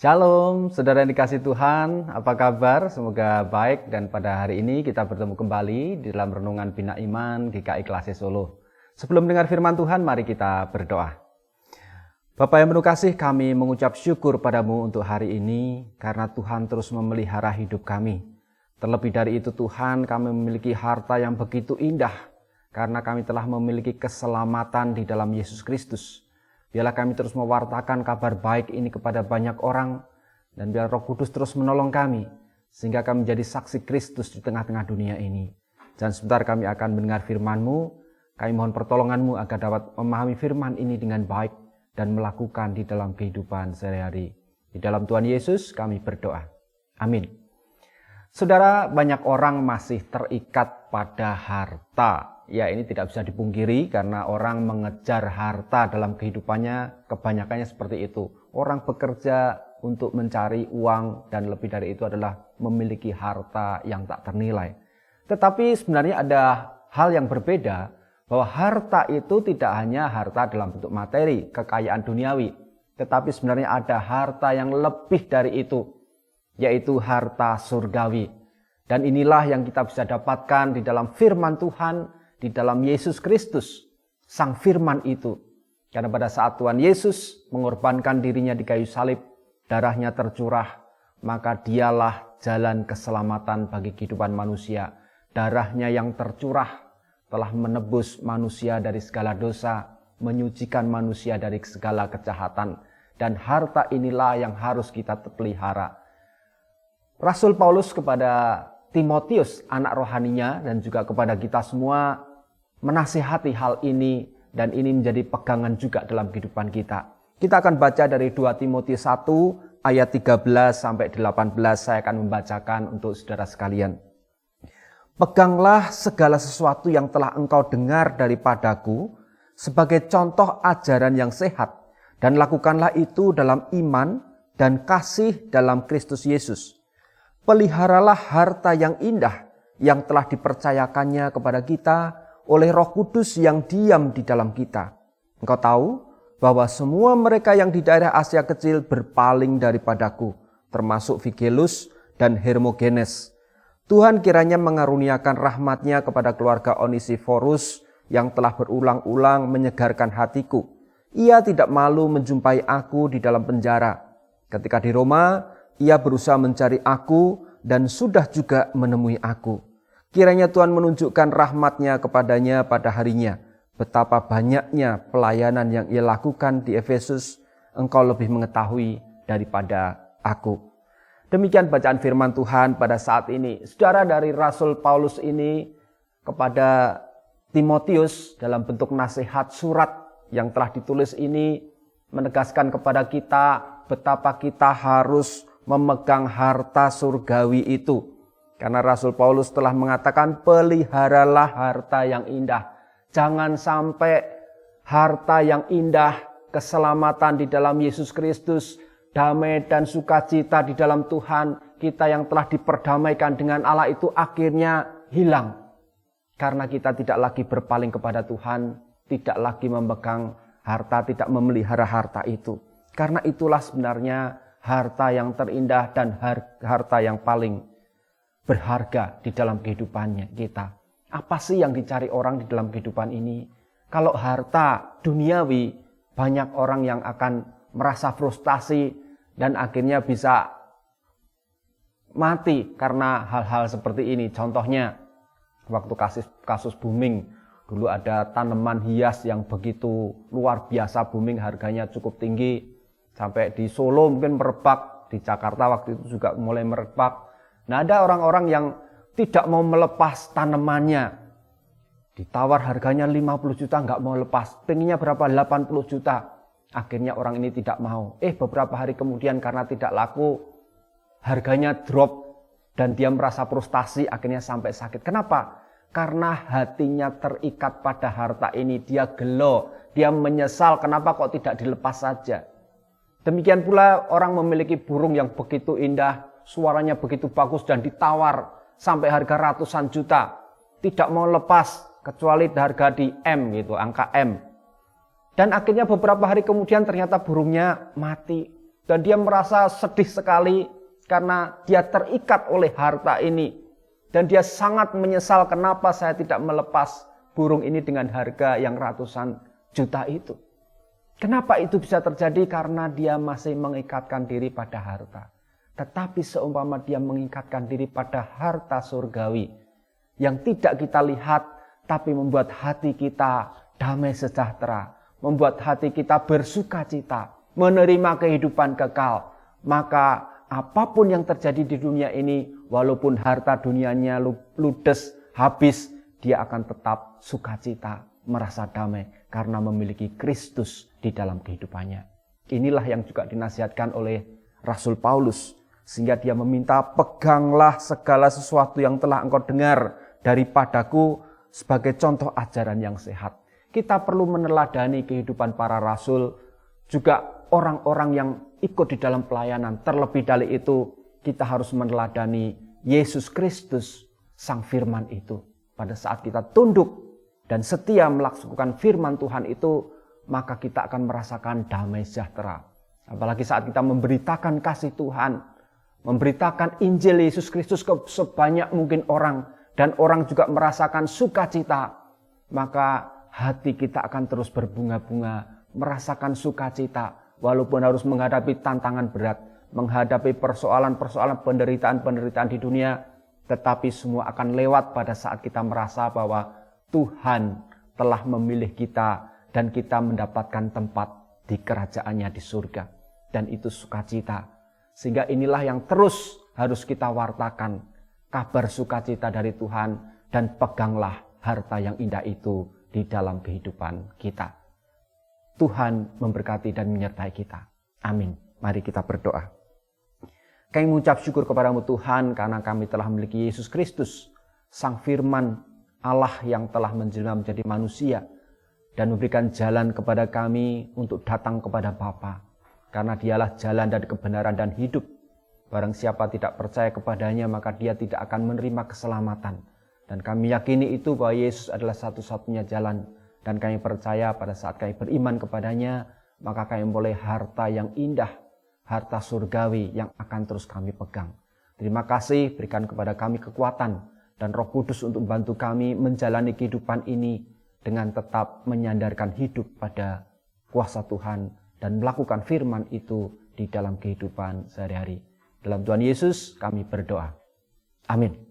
Shalom, saudara yang dikasih Tuhan, apa kabar? Semoga baik dan pada hari ini kita bertemu kembali di dalam Renungan Bina Iman GKI Klase Solo. Sebelum dengar firman Tuhan, mari kita berdoa. Bapa yang penuh kasih, kami mengucap syukur padamu untuk hari ini karena Tuhan terus memelihara hidup kami. Terlebih dari itu Tuhan, kami memiliki harta yang begitu indah karena kami telah memiliki keselamatan di dalam Yesus Kristus. Biarlah kami terus mewartakan kabar baik ini kepada banyak orang, dan biar Roh Kudus terus menolong kami, sehingga kami menjadi saksi Kristus di tengah-tengah dunia ini. Dan sebentar kami akan mendengar firman-Mu, kami mohon pertolongan-Mu agar dapat memahami firman ini dengan baik, dan melakukan di dalam kehidupan sehari-hari. Di dalam Tuhan Yesus kami berdoa. Amin. Saudara, banyak orang masih terikat pada harta. Ya, ini tidak bisa dipungkiri karena orang mengejar harta dalam kehidupannya, kebanyakannya seperti itu. Orang bekerja untuk mencari uang dan lebih dari itu adalah memiliki harta yang tak ternilai. Tetapi sebenarnya ada hal yang berbeda, bahwa harta itu tidak hanya harta dalam bentuk materi, kekayaan duniawi. Tetapi sebenarnya ada harta yang lebih dari itu, yaitu harta surgawi. Dan inilah yang kita bisa dapatkan di dalam firman Tuhan, di dalam Yesus Kristus, Sang Firman itu. Karena pada saat Tuhan Yesus mengorbankan dirinya di kayu salib, darahnya tercurah, maka dialah jalan keselamatan bagi kehidupan manusia. Darahnya yang tercurah telah menebus manusia dari segala dosa, menyucikan manusia dari segala kejahatan. Dan harta inilah yang harus kita pelihara. Rasul Paulus kepada Timotius, anak rohaninya, dan juga kepada kita semua, menasihati hal ini, dan ini menjadi pegangan juga dalam kehidupan kita. Kita akan baca dari 2 Timotius 1 ayat 13 sampai 18. Saya akan membacakan untuk saudara sekalian. Peganglah segala sesuatu yang telah engkau dengar daripadaku sebagai contoh ajaran yang sehat, dan lakukanlah itu dalam iman dan kasih dalam Kristus Yesus. Peliharalah harta yang indah yang telah dipercayakannya kepada kita oleh Roh Kudus yang diam di dalam kita. Engkau tahu bahwa semua mereka yang di daerah Asia Kecil berpaling daripadaku, termasuk Figelus dan Hermogenes. Tuhan kiranya mengaruniakan rahmat-Nya kepada keluarga Onesiforus yang telah berulang-ulang menyegarkan hatiku. Ia tidak malu menjumpai aku di dalam penjara. Ketika di Roma, ia berusaha mencari aku dan sudah juga menemui aku. Kiranya Tuhan menunjukkan rahmat-Nya kepadanya pada harinya. Betapa banyaknya pelayanan yang ia lakukan di Efesus, engkau lebih mengetahui daripada aku. Demikian bacaan firman Tuhan pada saat ini. Saudara, dari Rasul Paulus ini kepada Timotius dalam bentuk nasihat surat yang telah ditulis ini menegaskan kepada kita betapa kita harus memegang harta surgawi itu. Karena Rasul Paulus telah mengatakan, peliharalah harta yang indah. Jangan sampai harta yang indah, keselamatan di dalam Yesus Kristus, damai dan sukacita di dalam Tuhan, kita yang telah diperdamaikan dengan Allah itu akhirnya hilang. Karena kita tidak lagi berpaling kepada Tuhan, tidak lagi memegang harta, tidak memelihara harta itu. Karena itulah sebenarnya harta yang terindah dan harta yang paling berharga di dalam kehidupannya kita. Apa sih yang dicari orang di dalam kehidupan ini? Kalau harta duniawi, banyak orang yang akan merasa frustasi dan akhirnya bisa mati karena hal-hal seperti ini. Contohnya, waktu kasus booming, dulu ada tanaman hias yang begitu luar biasa booming, harganya cukup tinggi. Sampai di Solo mungkin merebak, di Jakarta waktu itu juga mulai merebak. Nah, ada orang-orang yang tidak mau melepas tanamannya. Ditawar harganya 50 juta, nggak mau lepas. Pengennya berapa? 80 juta. Akhirnya orang ini tidak mau. Beberapa hari kemudian karena tidak laku, harganya drop. Dan dia merasa frustasi, akhirnya sampai sakit. Kenapa? Karena hatinya terikat pada harta ini. Dia gelo, dia menyesal kenapa kok tidak dilepas saja. Demikian pula orang memiliki burung yang begitu indah, suaranya begitu bagus dan ditawar sampai harga ratusan juta. Tidak mau lepas kecuali harga di M gitu, angka M. Dan akhirnya beberapa hari kemudian ternyata burungnya mati. Dan dia merasa sedih sekali karena dia terikat oleh harta ini. Dan dia sangat menyesal kenapa saya tidak melepas burung ini dengan harga yang ratusan juta itu. Kenapa itu bisa terjadi? Karena dia masih mengikatkan diri pada harta. Tetapi seumpama dia mengikatkan diri pada harta surgawi yang tidak kita lihat, tapi membuat hati kita damai sejahtera, membuat hati kita bersuka cita, menerima kehidupan kekal, maka apapun yang terjadi di dunia ini, walaupun harta dunianya ludes, habis, dia akan tetap sukacita, merasa damai karena memiliki Kristus di dalam kehidupannya. Inilah yang juga dinasihatkan oleh Rasul Paulus, sehingga dia meminta, peganglah segala sesuatu yang telah engkau dengar daripadaku sebagai contoh ajaran yang sehat. Kita perlu meneladani kehidupan para rasul, juga orang-orang yang ikut di dalam pelayanan. Terlebih dari itu, kita harus meneladani Yesus Kristus, Sang Firman itu. Pada saat kita tunduk dan setia melaksanakan firman Tuhan itu, maka kita akan merasakan damai sejahtera. Apalagi saat kita memberitakan kasih Tuhan, memberitakan Injil Yesus Kristus ke sebanyak mungkin orang, dan orang juga merasakan sukacita, maka hati kita akan terus berbunga-bunga, merasakan sukacita, walaupun harus menghadapi tantangan berat, menghadapi persoalan-persoalan, penderitaan-penderitaan di dunia, tetapi semua akan lewat pada saat kita merasa bahwa Tuhan telah memilih kita dan kita mendapatkan tempat di kerajaannya di surga. Dan itu sukacita. Sehingga inilah yang terus harus kita wartakan, kabar sukacita dari Tuhan, dan peganglah harta yang indah itu di dalam kehidupan kita. Tuhan memberkati dan menyertai kita. Amin. Mari kita berdoa. Kami mengucap syukur kepadamu Tuhan, karena kami telah memiliki Yesus Kristus, Sang Firman Allah yang telah menjelma menjadi manusia, dan memberikan jalan kepada kami untuk datang kepada Bapa. Karena dialah jalan dan kebenaran dan hidup. Barang siapa tidak percaya kepadanya, maka dia tidak akan menerima keselamatan. Dan kami yakini itu bahwa Yesus adalah satu-satunya jalan. Dan kami percaya pada saat kami beriman kepadanya, maka kami memperoleh harta yang indah, harta surgawi yang akan terus kami pegang. Terima kasih, berikan kepada kami kekuatan dan Roh Kudus untuk membantu kami menjalani kehidupan ini dengan tetap menyandarkan hidup pada kuasa Tuhan dan melakukan firman itu di dalam kehidupan sehari-hari. Dalam Tuhan Yesus kami berdoa. Amin.